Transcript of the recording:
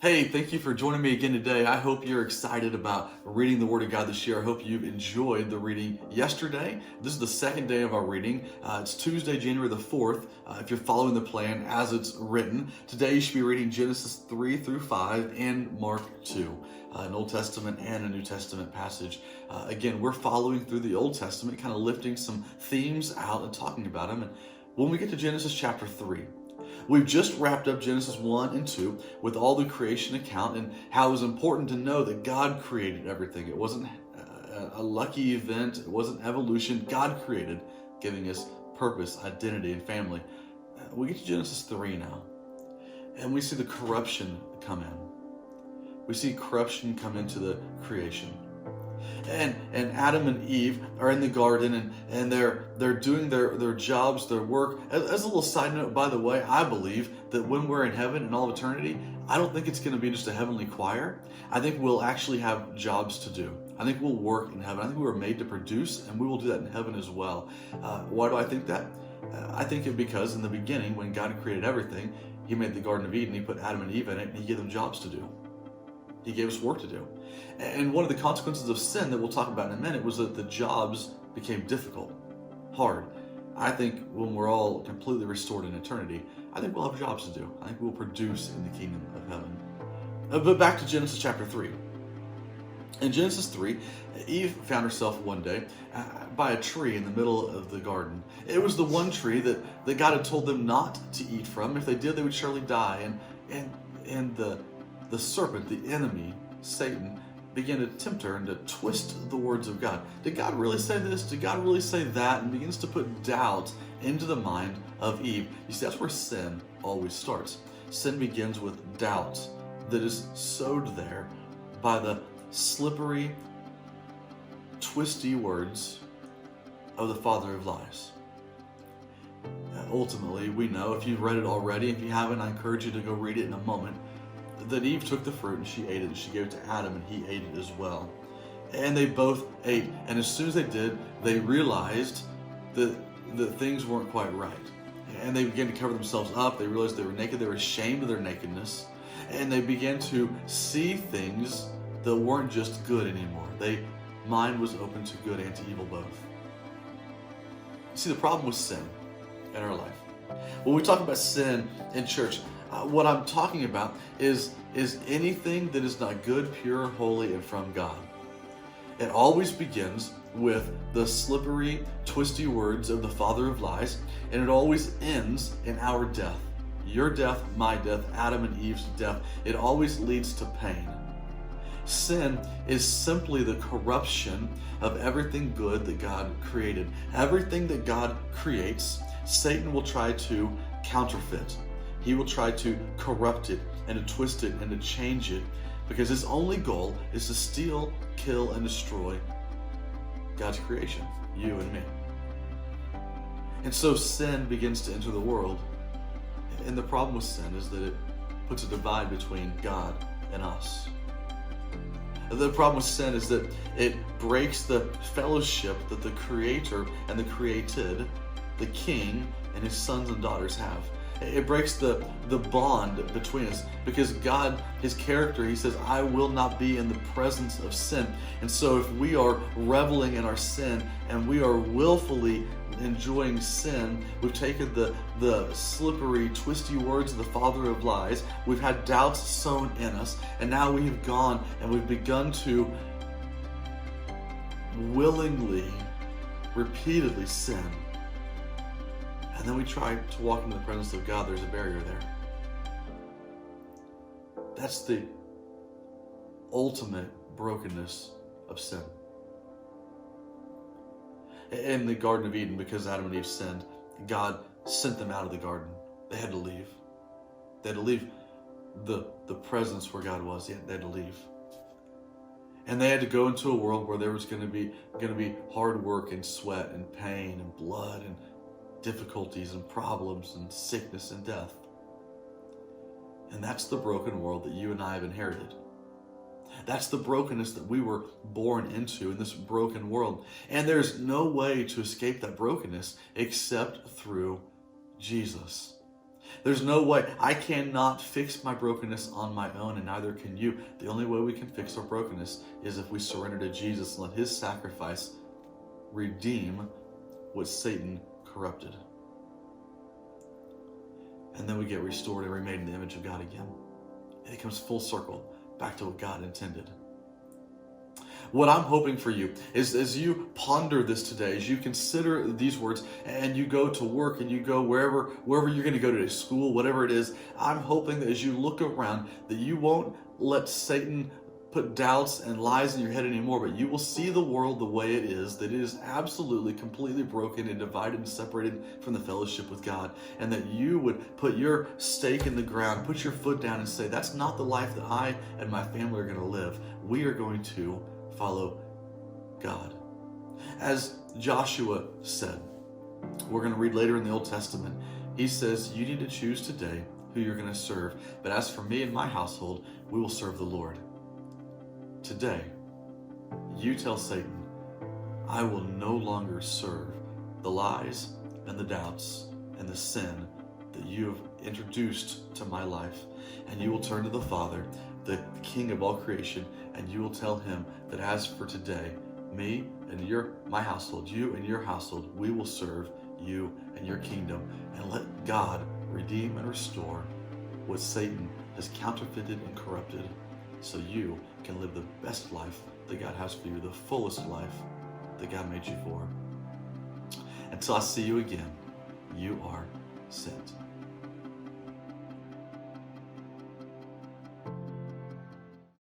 Hey, thank you for joining me again today. I hope you're excited about reading the Word of God this year. I hope you've enjoyed the reading yesterday. This is the second day of our reading. It's Tuesday, January the 4th. If you're following the plan as it's written, today you should be reading Genesis 3 through 5 and Mark 2, an Old Testament and a New Testament passage. Again, we're following through the Old Testament, kind of lifting some themes out and talking about them. And when we get to Genesis chapter 3, we've just wrapped up Genesis 1 and 2 with all the creation account and how it was important to know that God created everything. It wasn't a lucky event, it wasn't evolution. God created, giving us purpose, identity, and family. We get to Genesis 3 now, and we see the corruption come in. We see corruption come into the creation. And Adam and Eve are in the garden and they're doing their jobs, their work. As a little side note, by the way, I believe that when we're in heaven in all of eternity, I don't think it's going to be just a heavenly choir. I think we'll actually have jobs to do. I think we'll work in heaven. I think we were made to produce, and we will do that in heaven as well. Why do I think that? I think it because in the beginning, when God created everything, He made the Garden of Eden, He put Adam and Eve in it, and He gave them jobs to do. He gave us work to do. And one of the consequences of sin that we'll talk about in a minute was that the jobs became difficult, hard. I think when we're all completely restored in eternity, I think we'll have jobs to do. I think we'll produce in the kingdom of heaven. But back to Genesis chapter 3. In Genesis 3, Eve found herself one day by a tree in the middle of the garden. It was the one tree that God had told them not to eat from. If they did, they would surely die. And the serpent, the enemy, Satan, began to tempt her and to twist the words of God. Did God really say this? Did God really say that? And begins to put doubt into the mind of Eve. You see, that's where sin always starts. Sin begins with doubt that is sowed there by the slippery, twisty words of the father of lies. Ultimately, we know, if you've read it already, if you haven't, I encourage you to go read it in a moment, that Eve took the fruit and she ate it, and she gave it to Adam and he ate it as well. And they both ate. And as soon as they did, they realized that things weren't quite right. And they began to cover themselves up. They realized they were naked. They were ashamed of their nakedness. And they began to see things that weren't just good anymore. Mind was open to good and to evil both. See, the problem with sin in our life. When we talk about sin in church, what I'm talking about is anything that is not good, pure, holy, and from God. It always begins with the slippery, twisty words of the father of lies, and it always ends in our death. Your death, my death, Adam and Eve's death. It always leads to pain. Sin is simply the corruption of everything good that God created. Everything that God creates, Satan will try to counterfeit. He will try to corrupt it and to twist it and to change it, because his only goal is to steal, kill, and destroy God's creation, you and me. And so sin begins to enter the world. And the problem with sin is that it puts a divide between God and us. The problem with sin is that it breaks the fellowship that the Creator and the created, the King and his sons and daughters have. It breaks the bond between us, because God, his character, he says, I will not be in the presence of sin. And so if we are reveling in our sin and we are willfully enjoying sin, we've taken the slippery, twisty words of the father of lies, we've had doubts sown in us, and now we have gone and we've begun to willingly, repeatedly sin. And then we try to walk into the presence of God. There's a barrier there. That's the ultimate brokenness of sin. In the Garden of Eden, because Adam and Eve sinned, God sent them out of the garden. They had to leave. They had to leave the presence where God was. They had to leave. And they had to go into a world where there was going to be hard work and sweat and pain and blood and difficulties and problems and sickness and death. And that's the broken world that you and I have inherited. That's the brokenness that we were born into, in this broken world. And there's no way to escape that brokenness except through Jesus. There's no way. I cannot fix my brokenness on my own, and neither can you. The only way we can fix our brokenness is if we surrender to Jesus and let his sacrifice redeem what Satan corrupted. And then we get restored and remade in the image of God again. And it comes full circle back to what God intended. What I'm hoping for you is, as you ponder this today, as you consider these words, and you go to work and you go wherever you're going to go today, school, whatever it is, I'm hoping that as you look around, that you won't let Satan put doubts and lies in your head anymore, but you will see the world the way it is, that it is absolutely, completely broken and divided and separated from the fellowship with God, and that you would put your stake in the ground, put your foot down and say, that's not the life that I and my family are going to live. We are going to follow God. As Joshua said, we're going to read later in the Old Testament, he says, you need to choose today who you're going to serve. But as for me and my household, we will serve the Lord. Today, you tell Satan, I will no longer serve the lies and the doubts and the sin that you have introduced to my life. And you will turn to the Father, the King of all creation, and you will tell him that as for today, me and my household, you and your household, we will serve you and your kingdom, and let God redeem and restore what Satan has counterfeited and corrupted, so you can live the best life that God has for you, the fullest life that God made you for. Until I see you again, you are sent.